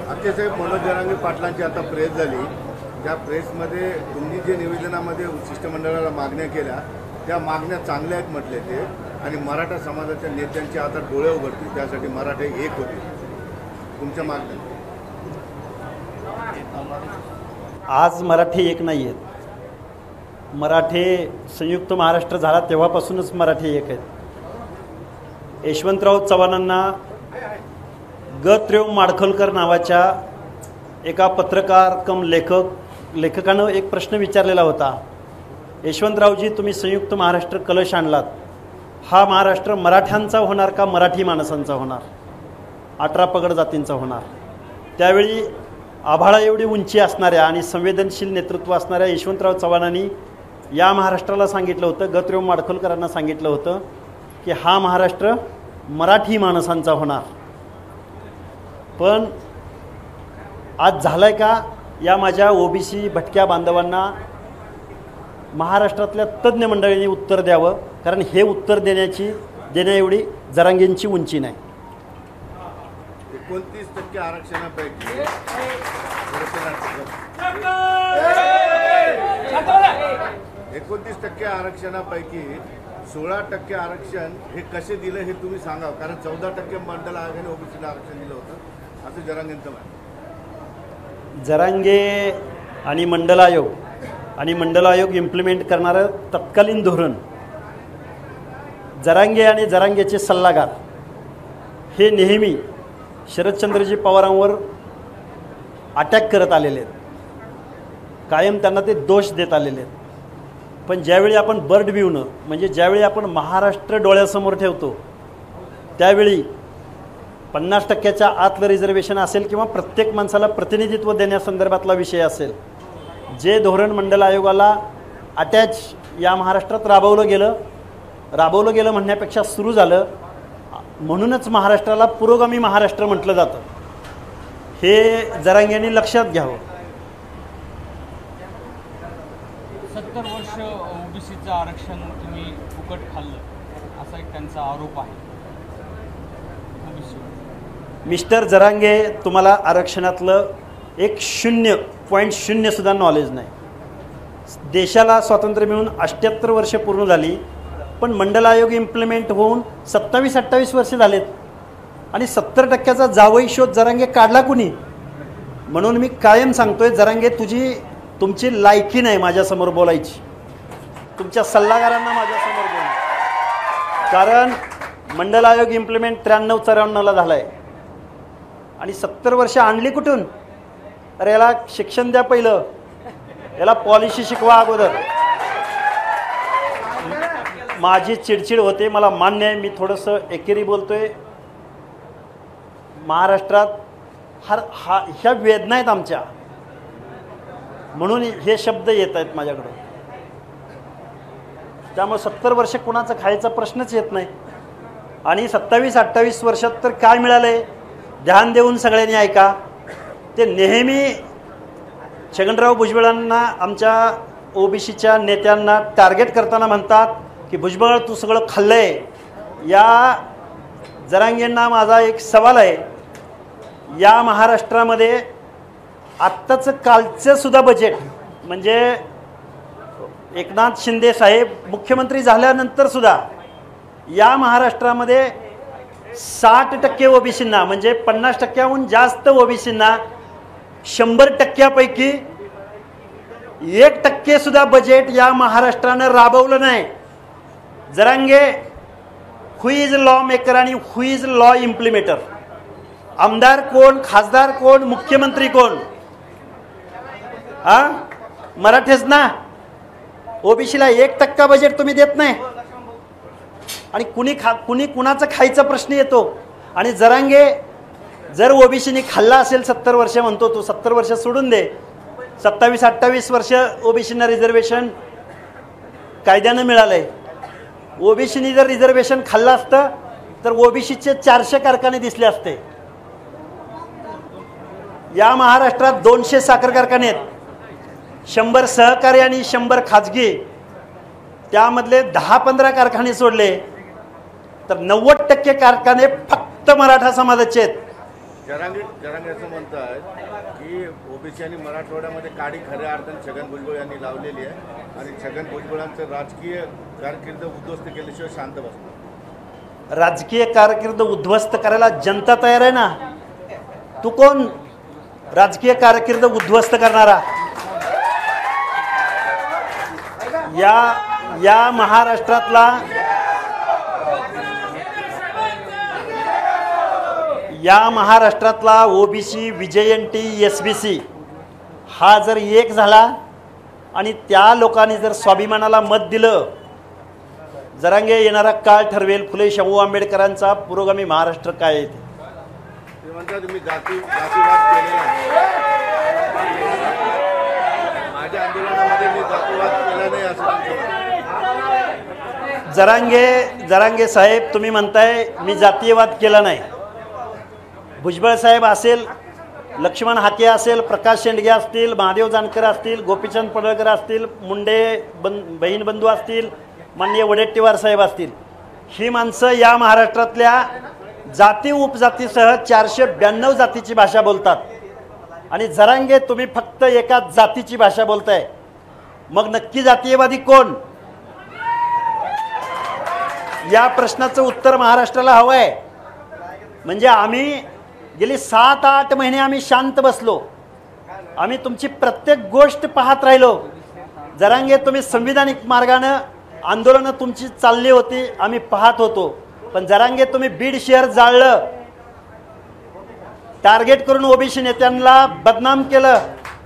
अध्यक्ष मनोज जरांगे पाटलांची आता प्रेस झाली। त्या प्रेसमध्ये तुम्ही जे निवेदनामध्ये शिष्टमंडळाला मागण्या केल्या त्या मागण्या चांगल्या आहेत म्हटले ते, आणि मराठा समाजाच्या नेत्यांचे आता डोळे उघडतील, त्यासाठी मराठे एक होते। तुमच्या मागण्या आज मराठी एक नाही आहेत। मराठे संयुक्त महाराष्ट्र झाला तेव्हापासूनच मराठी एक आहेत। यशवंतराव चव्हाणांना ग.त्र्यंबक माडखोलकर नावाच्या एका पत्रकार कम लेखकानं एक प्रश्न विचारलेला होता। यशवंतरावजी, तुम्ही संयुक्त महाराष्ट्र कलश आणलात, हा महाराष्ट्र मराठ्यांचा होणार का मराठी माणसांचा होणार, 18 पगड जातींचा होणार? त्यावेळी आभाळा एवढी उंची असणाऱ्या आणि संवेदनशील नेतृत्व असणाऱ्या यशवंतराव चव्हाणांनी या महाराष्ट्राला सांगितलं होतं, ग.त्र्यंबक माडखोलकरांना सांगितलं होतं की हा महाराष्ट्र मराठी माणसांचा होणार। पण आज झालंय का? या माझ्या ओबीसी भटक्या बांधवांना महाराष्ट्रातल्या तज्ज्ञ मंडळींनी उत्तर द्यावं, कारण हे उत्तर देण्या एवढी जरांगेंची उंची नाही। 29% आरक्षणापैकी 29% आरक्षणापैकी 16% आरक्षण हे कसे दिलं हे तुम्ही सांगा, कारण 14% मंडल आयोगाने ओबीसीला आरक्षण दिलं होतं असं जरांगेंचं म्हणणं। जरांगे आणि मंडल आयोग इम्प्लिमेंट करणारं तत्कालीन धोरण, जरांगे आणि जरांगेचे सल्लागार हे नेहमी शरदचंद्रजी पवारांवर अटॅक करत आलेले आहेत, कायम त्यांना ते दोष देत आलेले आहेत। पण ज्यावेळी आपण बर्ड व्ह्यूनं, म्हणजे ज्यावेळी आपण महाराष्ट्र डोळ्यासमोर ठेवतो, त्यावेळी 50%च्या आतलं रिझर्वेशन असेल किंवा प्रत्येक माणसाला प्रतिनिधित्व देण्यासंदर्भातला विषय असेल, जे धोरण मंडल आयोगाला अटॅच या महाराष्ट्रात राबवलं गेलं म्हणण्यापेक्षा सुरू झालं, म्हणूनच महाराष्ट्राला पुरोगामी महाराष्ट्र म्हटलं जातं। हे जरांगेंनी लक्षात घ्यावं। 70 वर्ष ओबीसीचं आरक्षण तुम्ही फुकट खाल्लं असा एक त्यांचा आरोप आहे। मिस्टर जरांगे, तुम्हाला आरक्षणातलं एक 0.0 सुद्धा नॉलेज नाही। देशाला स्वातंत्र्य मिळून 78 वर्ष पूर्ण झाली, पण मंडल आयोग इम्प्लिमेंट होऊन 27-28 वर्ष झालेत, आणि 70%चा जावई शोध जरांगे काढला कुणी? म्हणून मी कायम सांगतोय, जरांगे तुमची लायकी नाही माझ्यासमोर बोलायची, तुमच्या सल्लागारांना माझ्यासमोर बोला, कारण मंडल आयोग इम्प्लिमेंट 93-94ला झाला आहे, आणि 70 वर्ष आणली कुठून? अरे याला शिक्षण द्या पहिलं, याला पॉलिसी शिकवा अगोदर। माझी चिडचिड होते, मला मान्य आहे, मी थोडंसं एकेरी बोलतोय। महाराष्ट्रात ह्या वेदना आहेत आमच्या, म्हणून हे शब्द येत आहेत माझ्याकडं। त्यामुळे 70 वर्ष कुणाचं खायचा प्रश्नच येत नाही, आणि 27-28 वर्षात तर काय मिळालंय? ध्यान देऊन सगळ्यांनी ऐका। ते नेहमी छगनराव भुजबळांना, आमच्या ओबीसीच्या नेत्यांना टार्गेट करताना म्हणतात की भुजबळ तू सगळं खाल्लंय। या जरांगेंना माझा एक सवाल आहे, या महाराष्ट्रामध्ये आत्ताचं कालचं सुद्धा बजेट, म्हणजे एकनाथ शिंदे साहेब मुख्यमंत्री झाल्यानंतर सुद्धा या महाराष्ट्रामध्ये 60% ओबीसींना, म्हणजे 50%हून जास्त ओबीसींना 100%पैकी 1% सुद्धा बजेट या महाराष्ट्रानं राबवलं नाही। जरांगे, हु इज लॉ मेकर आणि हु इज लॉ इम्प्लिमेटर? आमदार कोण, खासदार कोण, मुख्यमंत्री कोण? मराठेच ना। ओबीसीला 1% बजेट तुम्ही देत नाही, आणि कुणी कुणाचं खायचा प्रश्न येतो। आणि जरांगे, जर ओबीसीने खाल्ला असेल 70 वर्ष म्हणतो तू, 70 वर्ष सोडून दे, 27-28 वर्ष ओबीसीना रिझर्वेशन कायद्यानं मिळालंय। ओबीसीने जर रिझर्वेशन खाल्लं असतं तर ओबीसीचे 400 कारखाने दिसले असते। या महाराष्ट्रात 200 साखर कारखाने आहेत, 100 सहकारी आणि 100 खाजगी, त्यामधले 10-15 कारखाने सोडले तर 90% कारखाने फक्त मराठा समाजाचे आहेत। जरांगे असं म्हणतात की ओबीसी आणि मराठवाड्यामध्ये काडी खऱ्या अर्थाने छगन भुजबळ यांनी लावलेली आहे आणि छगन भुजबळांचं राजकीय कारकीर्द उद्ध्वस्त केल्याशिवाय शांत बसतो. राजकीय कारकीर्द उद्ध्वस्त करायला जनता तयार आहे ना. तू कोण राजकीय कारकीर्द उद्ध्वस्त करणारा? या महाराष्ट्रातला ओबीसी विजयंती एसबीसी हा जर एक झाला आणि त्या लोकांनी जर स्वाभिमानाला मत दिलं, जरांगे येणारा काळ ठरवेल फुले शाहू आंबेडकरांचा पुरोगामी महाराष्ट्र काय आहे ते. ते म्हणतात तुम्ही जातीवाद केलेला माझ्या आंदोलनामध्ये मी जातीवाद केला नाही असं जरांगे साहेब तुम्ही म्हणताय मी जातीयवाद केला नाही. भुजबळ साहेब असेल, लक्ष्मण हाके असेल, प्रकाश शेंडगे असतील, महादेव जानकर असतील, गोपीचंद पडळकर असतील, मुंडे बहीण बंधू असतील, माननीय वडेट्टीवार साहेब असतील, ही माणसं या महाराष्ट्रातल्या जाती उपजातीसह 492 जातीची भाषा बोलतात आणि जरांगे तुम्ही फक्त एका जातीची भाषा बोलताय. मग नक्की जातीयवादी कोण? या प्रश्नाचं उत्तर महाराष्ट्राला हवं आहे. म्हणजे आम्ही गेली 7-8 महिने आम्ही शांत बसलो, आम्ही तुमची प्रत्येक गोष्ट पाहत राहिलो. जरांगे तुम्ही संविधानिक मार्गानं आंदोलनं तुमची चालली होती, आम्ही पाहत होतो. पण जरांगे तुम्ही बीड शहर जाळलं, टार्गेट करून ओबीसी नेत्यांना बदनाम केलं,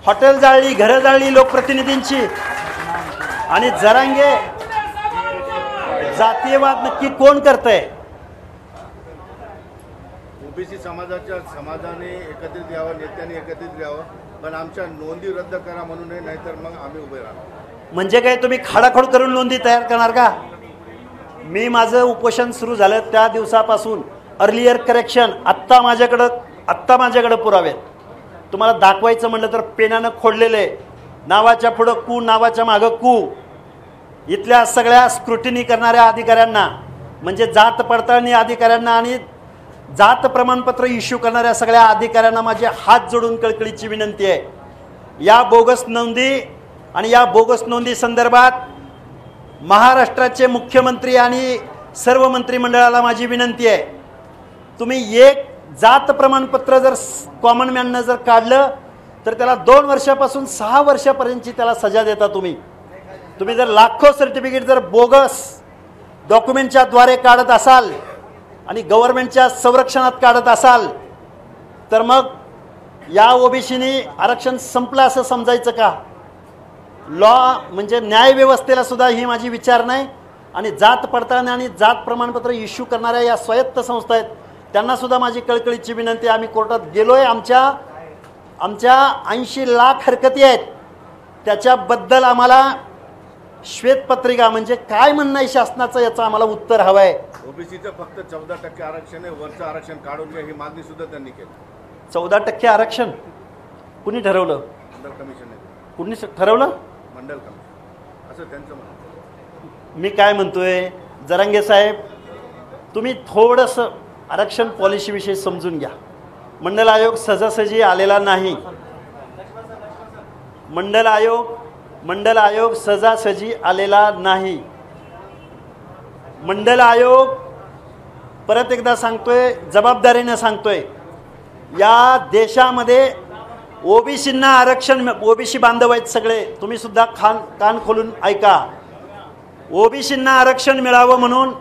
हॉटेल जाळली, घरं जाळली लोकप्रतिनिधींची. आणि जरांगे जातीयवाद नक्की कोण करतंय? ओबीसी समाजाने एकत्रित यावं, नेत्यांनी एकत्रित यावं, पण आमच्या नोंदी रद्द करा म्हणून नये, नाहीतर मग आम्ही उभे राहणार. म्हणजे काय तुम्ही खाडाखोड करून नोंदी तयार करणार का? मी माझं उपोषण सुरू झालं त्या दिवसापासून अर्लियर करेक्शन आत्ता माझ्याकडं पुरावे तुम्हाला दाखवायचं म्हणलं तर पेनानं खोडलेले, नावाच्या पुढं कू, नावाच्या मागं कू. इथल्या सगळ्या स्क्रुटिनी करणाऱ्या अधिकाऱ्यांना, म्हणजे जात पडताळणी अधिकाऱ्यांना आणि जात प्रमाणपत्र इश्यू करणाऱ्या सगळ्या अधिकाऱ्यांना माझे हात जोडून कळकळीची विनंती आहे. या बोगस नोंदी आणि या बोगस नोंदी संदर्भात महाराष्ट्राचे मुख्यमंत्री आणि सर्व मंत्रिमंडळाला माझी विनंती आहे, तुम्ही एक जात प्रमाणपत्र जर कॉमन मॅननं जर काढलं तर त्याला 2 वर्षापासून 6 वर्षापर्यंतची त्याला सजा देता. तुम्ही जर लाखो सर्टिफिकेट जर बोगस डॉक्युमेंटच्या द्वारे काढत असाल आणि गव्हर्नमेंटच्या संरक्षणात काढत असाल तर मग या ओबीसीनी आरक्षण संपलं असं समजायचं का? लॉ म्हणजे न्यायव्यवस्थेला सुद्धा ही माझी विचार नाही. आणि जात पडताळणी आणि जात प्रमाणपत्र इश्यू करणाऱ्या या स्वायत्त संस्था आहेत त्यांना सुद्धा माझी कळकळीची विनंती. आम्ही कोर्टात गेलोय, आमच्या 80 लाख हरकती आहेत, त्याच्याबद्दल आम्हाला श्वेतपत्रिका म्हणजे काय म्हणणं आहे शासनाचं याचं आम्हाला उत्तर हवं आहे. ओबीसीचं फक्त 14% आरक्षण आहे, वरचं आरक्षण काढून घ्या ही मागणी सुद्धा त्यांनी केली. 14% आरक्षण कुणी ठरवलं? मंडल कमिशनने. कुणी ठरवलं? मंडल कमिशन असं त्यांचं म्हणणं. मी काय म्हणतोय, जरांगे साहेब तुम्ही थोडंसं आरक्षण पॉलिसीविषयी समजून घ्या. मंडल आयोग सहजासहजी आलेला नाही. मंडल आयोग सहजासहजी आलेला नाही. मंडल आयोग, परत एकदा सांगतोय, जबाबदारीने सांगतोय, या देशामध्ये ओबीसींना आरक्षण, ओबीसी बांधव आहेत सगळे, तुम्ही सुद्धा कान खोलून ऐका. ओबीसींना आरक्षण मिळावं म्हणून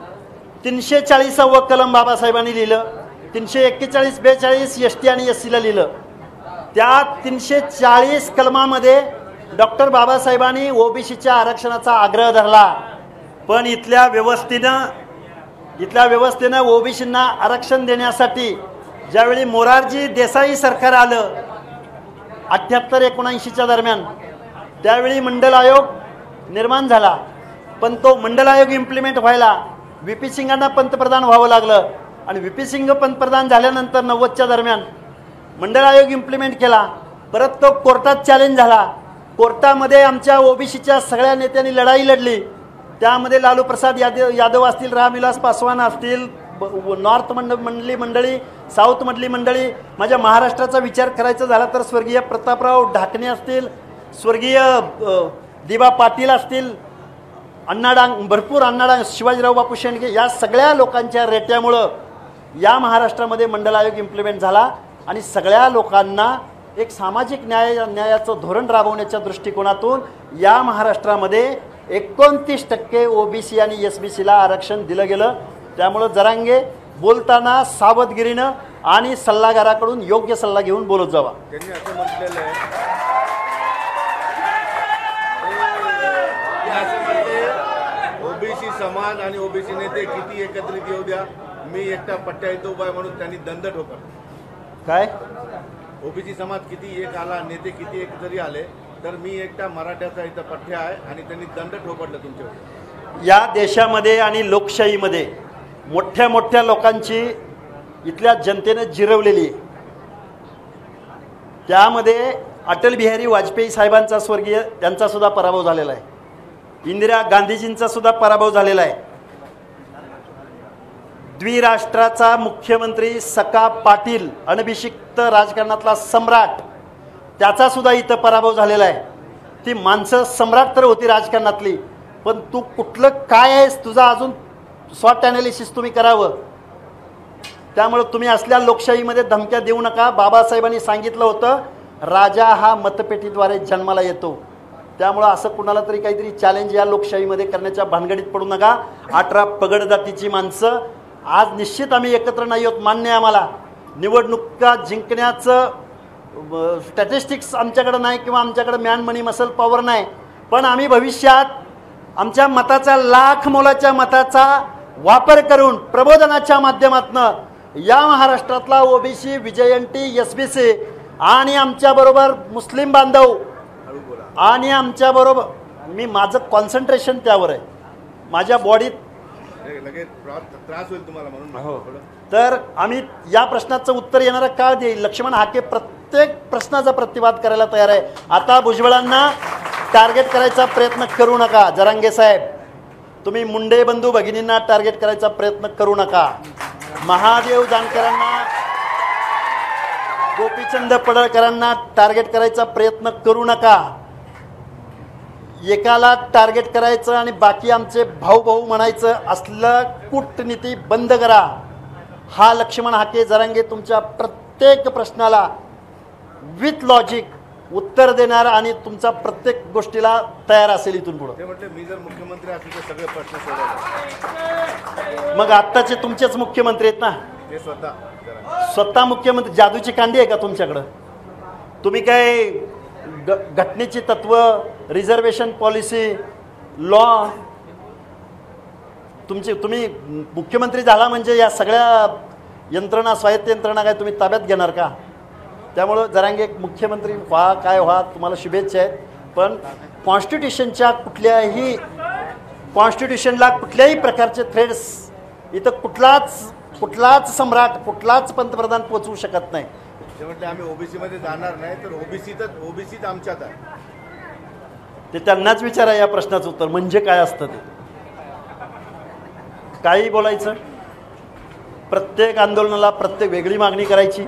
340वा कलम बाबासाहेबांनी लिहिलं, 341, 42 एसटी आणि एससीला लिहिलं. त्या 340 कलमामध्ये डॉक्टर बाबासाहेबांनी ओबीसीच्या आरक्षणाचा आग्रह धरला. पण इथल्या व्यवस्थेनं ओबीसींना आरक्षण देण्यासाठी ज्यावेळी मोरारजी देसाई सरकार आलं 78-79च्या दरम्यान, त्यावेळी मंडल आयोग निर्माण झाला. पण तो मंडल आयोग इम्प्लिमेंट व्हायला व्ही.पी. सिंगांना पंतप्रधान व्हावं लागलं आणि व्ही.पी. सिंग पंतप्रधान झाल्यानंतर 90च्या दरम्यान मंडल आयोग इम्प्लिमेंट केला. परत तो कोर्टात चॅलेंज झाला. कोर्टामध्ये आमच्या ओबीसीच्या सगळ्या नेत्यांनी लढाई लढली. त्यामध्ये लालू प्रसाद यादव असतील, रामविलास पासवान असतील, नॉर्थ मंडळी साऊथमधली मंडळी, माझ्या महाराष्ट्राचा विचार करायचा झाला तर स्वर्गीय प्रतापराव ढाकणे असतील, स्वर्गीय दिबा पाटील असतील, अण्णाडांग, भरपूर अण्णाडांग, शिवाजीराव बापू शेंडगे, या सगळ्या लोकांच्या रेट्यामुळं या महाराष्ट्रामध्ये मंडल आयोग इम्प्लिमेंट झाला आणि सगळ्या लोकांना एक सामाजिक न्यायाचं धोरण राबवण्याच्या दृष्टिकोनातून या महाराष्ट्रामध्ये 29% ओबीसी आणि SBCला आरक्षण दिलं गेलं. त्यामुळं जरांगे बोलताना सावधगिरीनं आणि सल्लागाराकडून योग्य सल्ला घेऊन बोलत जावा. त्यांनी असं म्हटलेलं आहे, ओबीसी समाज आणि ओबीसी नेते किती एकत्रित येऊ द्या, मी एकटा पट्ट्या इथं उभा आहे म्हणून त्यांनी दंड ठोकला. काय ओबीसी समाज किती एक आला, नेते किती एक जरी आले तर मी एकटा मराठ्याचा इथं पठ्या आहे आणि त्यांनी दंड ठोकरलं तुमच्यावर. या देशामध्ये आणि लोकशाहीमध्ये मोठ्या मोठ्या लोकांची इथल्या जनतेने जिरवलेली आहे. त्यामध्ये अटल बिहारी वाजपेयी साहेबांचा स्वर्गीय त्यांचा सुद्धा पराभव झालेला आहे. इंदिरा गांधीजींचा सुद्धा पराभव झालेला आहे. द्विराष्ट्राचा मुख्यमंत्री सका पाटील, अनभिषिक्त राजकारणातला सम्राट, त्याचा सुद्धा इथं पराभव झालेला आहे. ती माणसं सम्राट तर होती राजकारणातली, पण तू कुठलं काय आहेस, तुझा अजून स्वॉट ॲनालिसिस तुम्ही करावं. त्यामुळं तुम्ही असल्या लोकशाहीमध्ये धमक्या देऊ नका. बाबासाहेबांनी सांगितलं होतं, राजा हा मतपेटीद्वारे जन्माला येतो. त्यामुळं असं कुणाला तरी काहीतरी चॅलेंज या लोकशाहीमध्ये करण्याच्या भानगडीत पडू नका. 18 पगड जातीची माणसं आज निश्चित आम्ही एकत्र नाही आहोत, मान्य आहे आम्हाला. निवडणुका जिंकण्याचं स्टॅटिस्टिक्स आमच्याकडं नाही किंवा आमच्याकडं मॅन मनी मसल पॉवर नाही, पण आम्ही भविष्यात आमच्या मताचा, लाख मोलाच्या मताचा वापर करून प्रबोधनाच्या माध्यमातून या महाराष्ट्रातला ओबीसी, विजयंती, SBC आणि आमच्याबरोबर मुस्लिम बांधव आणि आमच्याबरोबर, मी माझं कॉन्सन्ट्रेशन त्यावर आहे. माझ्या बॉडीत लगेच त्रास होईल तुम्हाला म्हणून. तर आम्ही या प्रश्नाचं उत्तर येणारा काळ देईल. लक्ष्मण हाके प्रत्येक प्रश्नाचा प्रतिवाद करायला तयार आहे. आता भुजबळांना टार्गेट करायचा प्रयत्न करू नका. जरांगे साहेब, तुम्ही मुंडे बंधू भगिनींना टार्गेट करायचा प्रयत्न करू नका. महादेव जानकरांना, गोपीचंद पडळकरांना टार्गेट करायचा प्रयत्न करू नका. एकाला टार्गेट करायचं आणि बाकी आमचे भाऊ भाऊ म्हणायचं असलं कूटनीती बंद करा. हा लक्ष्मण हाके जरांगे तुमच्या प्रत्येक प्रश्नाला विथ लॉजिक उत्तर देणार आणि तुमचा प्रत्येक गोष्टीला तयार असेल इथून पुढे. ते म्हटले, मी जर मुख्यमंत्री असेल तर सगळे प्रश्न सोडवले. मग आत्ताचे तुमचेच मुख्यमंत्री आहेत ना, ते स्वतः स्वतः मुख्यमंत्री. जादूची कांडी आहे का तुमच्याकडं? तुम्ही काय घटनेची तत्व, रिझर्वेशन पॉलिसी, लॉ, तुम्ही मुख्यमंत्री झाला म्हणजे या सगळ्या यंत्रणा, स्वायत्त यंत्रणा काय तुम्ही ताब्यात घेणार का? त्यामुळं जरांगे मुख्यमंत्री व्हा, काय व्हा, तुम्हाला शुभेच्छा आहेत. पण कॉन्स्टिट्यूशनला कुठल्याही प्रकारचे थ्रेड्स इथं कुठलाच सम्राट, कुठलाच पंतप्रधान पोचवू शकत नाही. ते म्हटले, आम्ही ओबीसी मध्ये जाणार नाही, तर ओबीसीच आमच्यात आहे. ते त्यांनाच विचारा या प्रश्नाचं उत्तर म्हणजे काय असतं ते. काही बोलायचं, प्रत्येक आंदोलनाला प्रत्येक वेगळी मागणी करायची.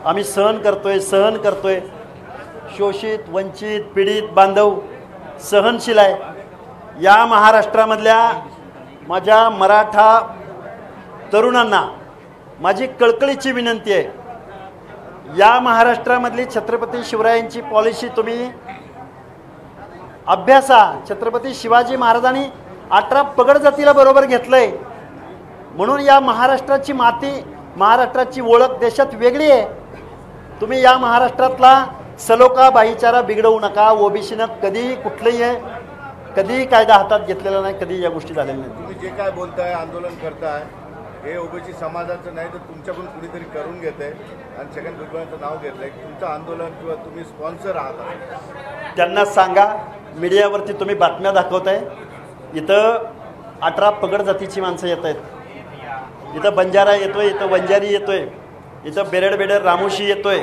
आम्ही सहन करतोय. शोषित, वंचित, पीडित बांधव सहनशील आहे. या महाराष्ट्रामधल्या माझ्या मराठा तरुणांना माझी कळकळीची विनंती आहे, या महाराष्ट्रामधली छत्रपती शिवरायांची पॉलिसी तुम्ही अभ्यासा. छत्रपती शिवाजी महाराजांनी 18 पगड जातीला बरोबर घेतलंय म्हणून या महाराष्ट्राची माती, महाराष्ट्राची ओळख देशात वेगळी आहे. तुम्ही या महाराष्ट्रातला सलोखा, भाईचारा बिघडवू नका. ओबीसीनं कधीही कायदा हातात घेतलेला नाही, कधी या गोष्टी झालेल्या नाहीत. तुम्ही जे काय बोलताय, आंदोलन करताय, हे ओबीसी समाजाचं नाही तर तुमच्याकडून कुणीतरी करून घेतंय आणि छगन भुजबळांचं नाव घेतलंय. तुमचं आंदोलन किंवा तुम्ही स्पॉन्सर आहात, त्यांना सांगा. मीडियावरती तुम्ही बातम्या दाखवताय, इथं 18 पगड जातीची माणसं येत आहेत. इथं बंजारा येतोय, इथं वंजारी येतोय, इथं बेरड रामोशी येतोय,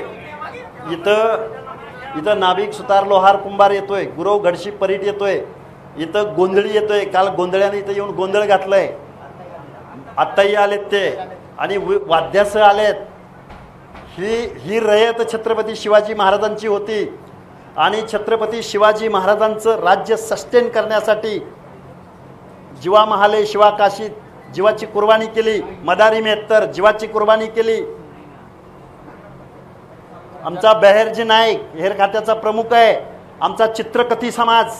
इथं नाभिक, सुतार, लोहार, कुंभार येतोय, गुरव, घडशी, परीट येतोय, इथं गोंधळी येतोय. काल गोंधळ्याने इथं येऊन गोंधळ घातलंय. आत्ताही आलेत ते. आणि वाद्यासह आलेत. ही रयत छत्रपती शिवाजी महाराजांची होती आणि छत्रपती शिवाजी महाराजांचं राज्य सस्टेन करण्यासाठी जीवा महाले शिवा काशीत जीवाची कुर्बानी केली. मदारी मेहतर जीवाची कुर्बानी केली. आमचा बहेरजी नाईक हेर खात्याचा प्रमुख आहे. आमचा चित्रकथी समाज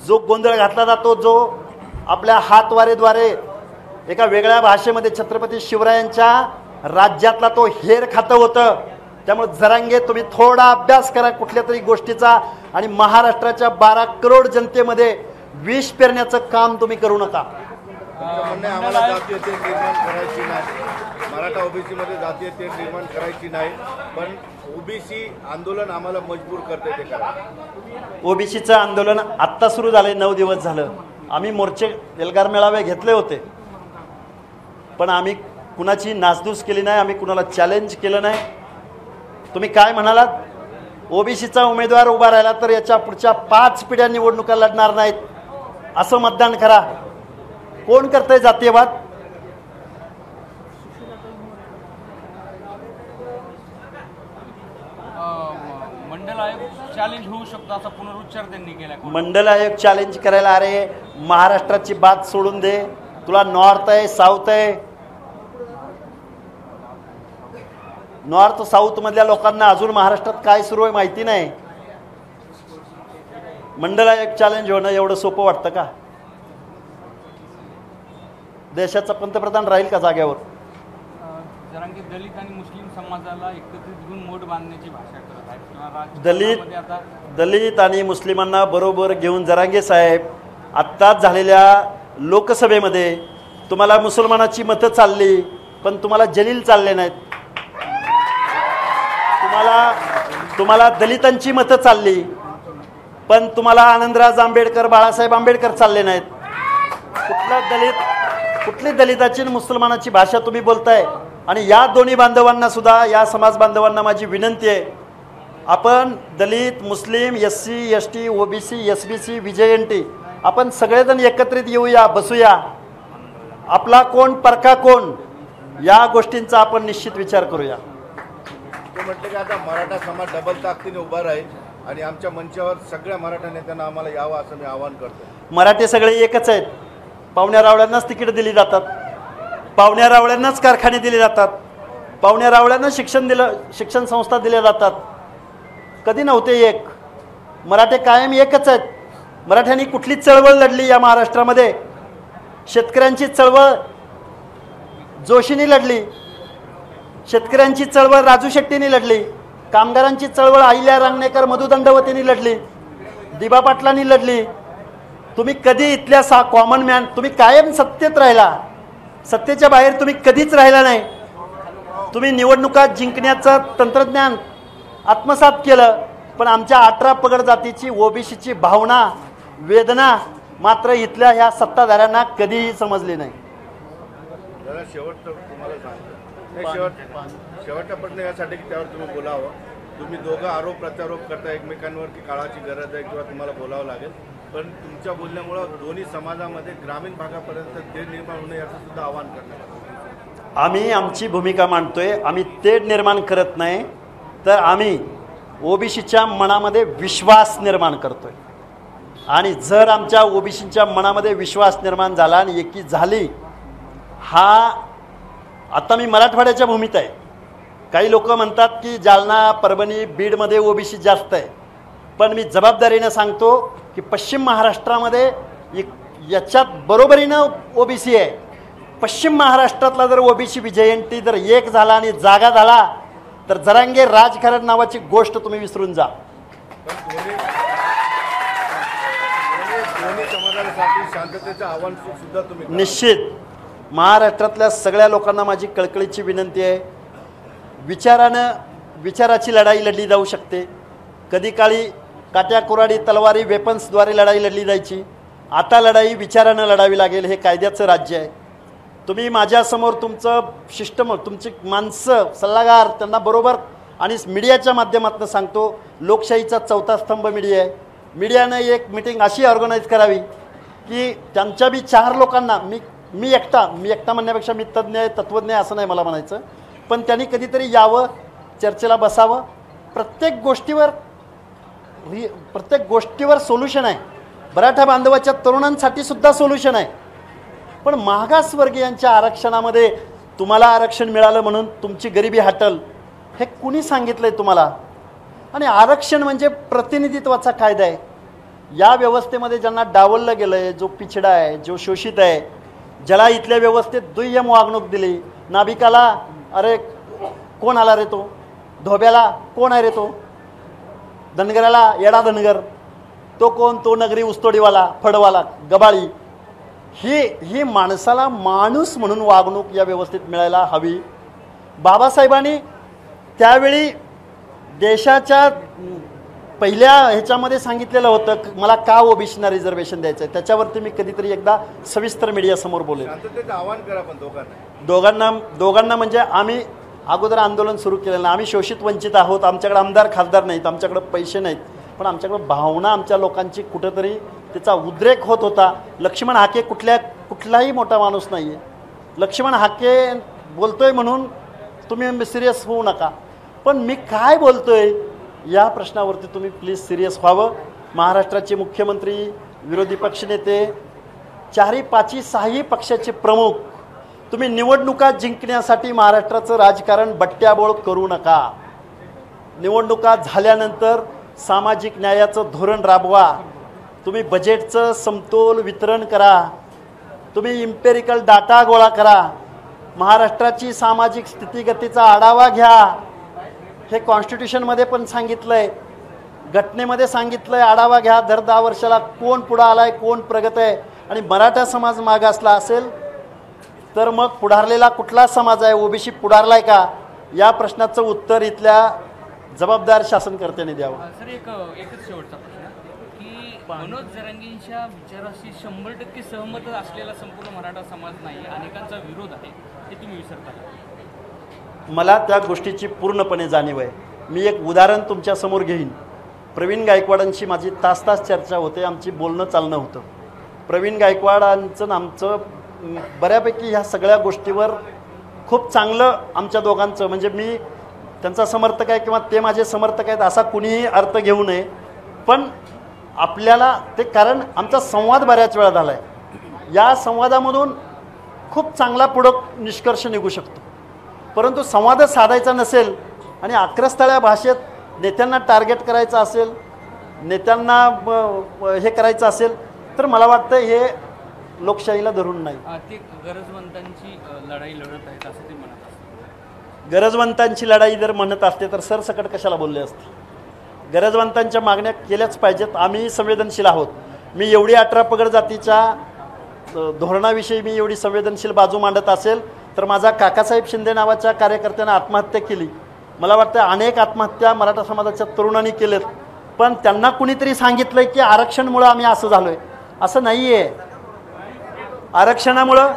जो गोंधळ घातला जातो, जो आपल्या हातवारेद्वारे एका वेगळ्या भाषेमध्ये छत्रपती शिवरायांच्या राज्यातला तो हेर खातं होतं. त्यामुळे जरांगे तुम्ही थोडा अभ्यास करा कुठल्या तरी गोष्टीचा आणि महाराष्ट्राच्या 12 करोड जनतेमध्ये विष पेरण्याचं काम तुम्ही करू नका. म्हणणे आम्हाला जातीय तेढ निर्माण करायची नाही, मराठा ओबीसी मध्ये जातीय तेढ निर्माण करायची नाही, पण ओबीसी आंदोलन आम्हाला मजबूर करते ते करा. ओबीसीचं आंदोलन आत्ता सुरू झालंय, 9 दिवस झालं. आम्ही मोर्चे एल्गार मेळावे घेतले होते, पण आम्ही कुणाची नासधूस केली नाही, आम्ही कुणाला चॅलेंज केलं नाही. तुम्ही काय म्हणालात, ओबीसीचा उमेदवार उभा राहिला तर याच्या पुढच्या 5 पिढ्या निवडणुका लढणार नाहीत, असं मतदान करा. कोण करतंय जातीयवाद? मंडल आयोग चॅलेंज होऊ शकतो असा पुनरुच्चार त्यांनी केला. मंडल आयोग चॅलेंज करायला, अरे महाराष्ट्राची बात सोडून दे, तुला नॉर्थ आहे साऊथ आहे. नॉर्थ साऊथ मधल्या लोकांना अजून महाराष्ट्रात काय सुरू आहे माहिती नाही. मंडल आयोग चॅलेंज होणं एवढं सोपं वाटतं का? देशाचा पंतप्रधान राहील का जाग्यावर? जरांगे दलित आणि मुस्लिम समाजाला एकत्रित घेऊन मोठ बांधण्याची भाषा करत आहेत किंवा दलित आणि मुस्लिमांना बरोबर घेऊन जरांगे साहेब आत्ताच झालेल्या लोकसभेमध्ये तुम्हाला मुसलमानाची मतं चालली, पण तुम्हाला जलील चालले नाहीत. तुम्हाला दलितांची मतं चालली, पण तुम्हाला आनंदराज आंबेडकर, बाळासाहेब आंबेडकर चालले नाहीत. कुठली दलिताची आणि मुसलमानाची भाषा तुम्ही बोलताय? आणि या दोन्ही बांधवांना सुद्धा, या समाज बांधवांना माझी विनंती आहे, आपण दलित, मुस्लिम, SC, ST, OBC, SBC, VJNT आपण सगळेजण एकत्रित येऊया, बसूया. आपला कोण परका कोण या गोष्टींचा आपण निश्चित विचार करूया. ते म्हटले की आता मराठा समाज डबल ताकदीने उभा राहील आणि आमच्या मंचावर सगळ्या मराठा नेत्यांना आम्हाला यावं असं मी आवाहन करतो. मराठी सगळे एकच आहेत. पाहुण्या रावळ्यांनाच तिकीट दिली जातात, पाहुण्या रावळ्यांनाच कारखाने दिले जातात, पाहुण्या रावळ्यांना शिक्षण संस्था दिल्या जातात. कधी नव्हते एक. मराठे कायम एकच आहेत. मराठ्यांनी कुठली चळवळ लढली या महाराष्ट्रामध्ये? शेतकऱ्यांची चळवळ जोशींनी लढली, शेतकऱ्यांची चळवळ राजू शेट्टींनी लढली, कामगारांची चळवळ अहिल्या रांगणेकर, मधु दंडवतींनी लढली, दिबा पाटलांनी लढली. तुम्ही कधी इथल्या कॉमन मॅन, तुम्ही कायम सत्तेत राहिला, सत्तेच्या बाहेर तुम्ही कधीच राहिला नाही. तुम्ही निवडणुका जिंकण्याचं तंत्रज्ञान आत्मसात केलं, पण आमच्या 18 पगड जातीची ओबीसीची भावना, वेदना मात्र इथल्या ह्या सत्ताधाऱ्यांना कधीही समजली नाही. जरा शेवटचं तुम्हाला सांगतो, शेवटचा प्रश्न यासाठी की त्यावर तुम्ही बोलावं. तुम्ही दोघं आरोप प्रत्यारोप करता एकमेकांवर की काळाची गरज आहे किंवा तुम्हाला बोलावं लागेल, पण तुमच्या बोलण्यामुळं दोन्ही समाजामध्ये ग्रामीण भागापर्यंत तेढ निर्माण होणे याचं सुद्धा आवाहन करण्यात. आम्ही आमची भूमिका मांडतोय. आम्ही तेढ निर्माण करत नाही, तर आम्ही ओबीसीच्या मनामध्ये विश्वास निर्माण करतोय. आणि जर आमच्या ओबीसीच्या मनामध्ये विश्वास निर्माण झाला आणि एकी झाली, हा आता मी मराठवाड्याच्या भूमीत आहे. काही लोक म्हणतात की जालना, परभणी, बीडमध्ये ओबीसी जास्त आहे, पण मी जबाबदारीने सांगतो की पश्चिम महाराष्ट्रामध्ये याच्यात बरोबरीनं ओबीसी आहे. पश्चिम महाराष्ट्रातला जर ओबीसी VJNT जर एक झाला आणि जागा झाला तर जरांगे राजकारण नावाची गोष्ट तुम्ही विसरून जा. शांततेचं आव्हान सुद्धा तुम्ही निश्चित महाराष्ट्रातल्या सगळ्या लोकांना माझी कळकळीची विनंती आहे. विचाराची लढाई लढली जाऊ शकते. कधी काळी काट्या कुऱ्हाडी तलवारी वेपन्सद्वारे लढाई लढली जायची. आता लढाई विचारानं लढावी लागेल. हे कायद्याचं राज्य आहे. तुम्ही माझ्यासमोर तुमचं तुमची माणसं सल्लागार त्यांना बरोबर आणि मीडियाच्या माध्यमातून सांगतो, लोकशाहीचा 4था स्तंभ मीडिया आहे. मीडियानं एक मीटिंग अशी ऑर्गनाईज करावी की त्यांच्या बी 4 लोकांना, मी मी एकटा म्हणण्यापेक्षा मी तज्ज्ञ आहे, तत्त्वज्ञ आहे असं नाही मला म्हणायचं, पण त्यांनी कधीतरी यावं, चर्चेला बसावं. प्रत्येक गोष्टीवर सोल्युशन आहे. मराठा बांधवाच्या तरुणांसाठी सुद्धा सोल्युशन आहे. पण मागासवर्गीयांच्या आरक्षणामध्ये तुम्हाला आरक्षण मिळालं म्हणून तुमची गरिबी हटल हे कुणी सांगितलं आहे तुम्हाला? आणि आरक्षण म्हणजे प्रतिनिधित्वाचा कायदा आहे. या व्यवस्थेमध्ये ज्यांना डावललं गेलं आहे, जो पिछडा आहे, जो शोषित आहे, ज्याला इथल्या व्यवस्थेत दुय्यम वागणूक दिली, नाभिकाला अरे कोण आला रे तो, धोब्याला कोण आहे रे तो, धनगराला येडा धनगर, तो कोण, तो नगरी ऊसतोडीवाला, फडवाला, गबाळी, ही माणसाला माणूस म्हणून वागणूक या व्यवस्थेत मिळायला हवी. बाबासाहेबांनी त्यावेळी देशाच्या पहिल्या ह्याच्यामध्ये सांगितलेलं होतं मला का ओबीसीना रिझर्वेशन द्यायचं आहे. त्याच्यावरती मी कधीतरी एकदा सविस्तर मीडियासमोर बोलेन. शांततेचं आवाहन करा पण दोघांना म्हणजे आम्ही अगोदर आंदोलन सुरू केलेलं नाही. आम्ही शोषित वंचित आहोत. आमच्याकडे आमदार खासदार नाहीत, आमच्याकडे पैसे नाहीत, पण आमच्याकडे भावना आमच्या लोकांची कुठंतरी त्याचा उद्रेक होत होता. लक्ष्मण हाके कुठलाही मोठा माणूस नाही आहे. लक्ष्मण हाके बोलतोय म्हणून तुम्ही सिरियस होऊ नका, पण मी काय बोलतोय या प्रश्नावरती तुम्ही प्लीज सिरियस व्हावं. महाराष्ट्राचे मुख्यमंत्री, विरोधी पक्षनेते, 4ही 5ही 6ही पक्षाचे प्रमुख, तुम्ही निवडणुका जिंकण्यासाठी महाराष्ट्राचं राजकारण बट्ट्याबोळ करू नका. निवडणुका झाल्यानंतर सामाजिक न्यायाचं धोरण राबवा. तुम्ही बजेटचं समतोल वितरण करा. तुम्ही इम्पेरिकल डाटा गोळा करा. महाराष्ट्राची सामाजिक स्थितीगतीचा आढावा घ्या. हे कॉन्स्टिट्यूशनमध्ये पण सांगितलं आहे, घटनेमध्ये सांगितलं आहे, आढावा घ्या. दर 10 वर्षाला कोण पुढं आला आहे, कोण प्रगत आहे. आणि मराठा समाज मागासला असेल तर मग पुढारलेला कुठला समाज आहे, ओबीसी पुढारला आहे का, या प्रश्नाचं उत्तर इथल्या जबाबदार शासनकर्त्यांनी द्यावं. सर एकच शेवटचा प्रश्न की मनोज जरांगेंच्या विचाराशी 100% सहमत असलेला संपूर्ण मराठा समाज नाही, अनेकांचा विरोध आहे, हे तुम्ही विसरता. मला त्या गोष्टीची पूर्णपणे जाणीव आहे. मी एक उदाहरण तुमच्यासमोर घेईन. प्रवीण गायकवाडांशी माझी तास चर्चा होते, आमची बोलणं चालणं होतं. प्रवीण गायकवाडांचं आमचं बऱ्यापैकी ह्या सगळ्या गोष्टीवर खूप चांगलं आमच्या दोघांचं, म्हणजे मी त्यांचा समर्थक आहे किंवा ते माझे समर्थक आहेत असा कुणीही अर्थ घेऊ नये, पण आपल्याला ते कारण आमचा संवाद बऱ्याच वेळा झाला आहे. या संवादामधून खूप चांगला पुढं निष्कर्ष निघू शकतो. परंतु संवाद साधायचा नसेल आणि आक्रस्ताळ्या भाषेत नेत्यांना टार्गेट करायचं असेल, नेत्यांना हे करायचं असेल तर मला वाटतं हे लोकशाहीला धरून नाही. ते गरजवंतांची लढाई लढत आहेत असं ते म्हणत असतात. गरजवंतांची लढाई जर म्हणत असते तर सरसकट कशाला बोलले असते. गरजवंतांच्या मागण्या केल्याच पाहिजेत. आम्ही संवेदनशील आहोत. मी एवढी 18 पगड जातीच्या धोरणाविषयी मी एवढी संवेदनशील बाजू मांडत असेल तर माझा काकासाहेब शिंदे नावाच्या कार्यकर्त्यानं आत्महत्या केली. मला वाटतं अनेक आत्महत्या मराठा समाजाच्या तरुणांनी केलेत, पण त्यांना कुणीतरी सांगितलं की आरक्षणमुळं आम्ही असं झालो आहे. असं नाही आहे. आरक्षणामुळं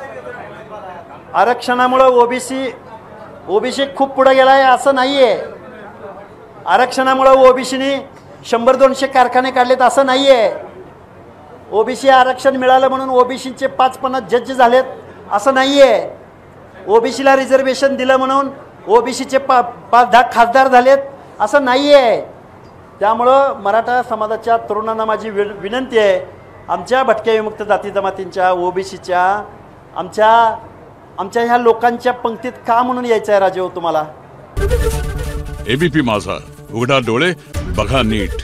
ओबीसी खूप पुढे गेला आहे असं नाही आहे. आरक्षणामुळं ओबीसीनी 100-200 कारखाने काढलेत असं नाही आहे. ओबीसी आरक्षण मिळालं म्हणून ओबीसीचे 5-50 जज झालेत असं नाही आहे. ओबीसीला रिझर्वेशन दिलं म्हणून ओबीसीचे 5-10 खासदार झालेत असं नाही आहे. त्यामुळं मराठा समाजाच्या तरुणांना माझी विनंती आहे, आमच्या भटक्या विमुक्त जाती जमातींच्या, ओबीसीच्या, आमच्या ह्या लोकांच्या पंक्तीत का म्हणून यायचं आहे राजे हो तुम्हाला. एबीपी माझा, उघडा डोळे बघा नीट.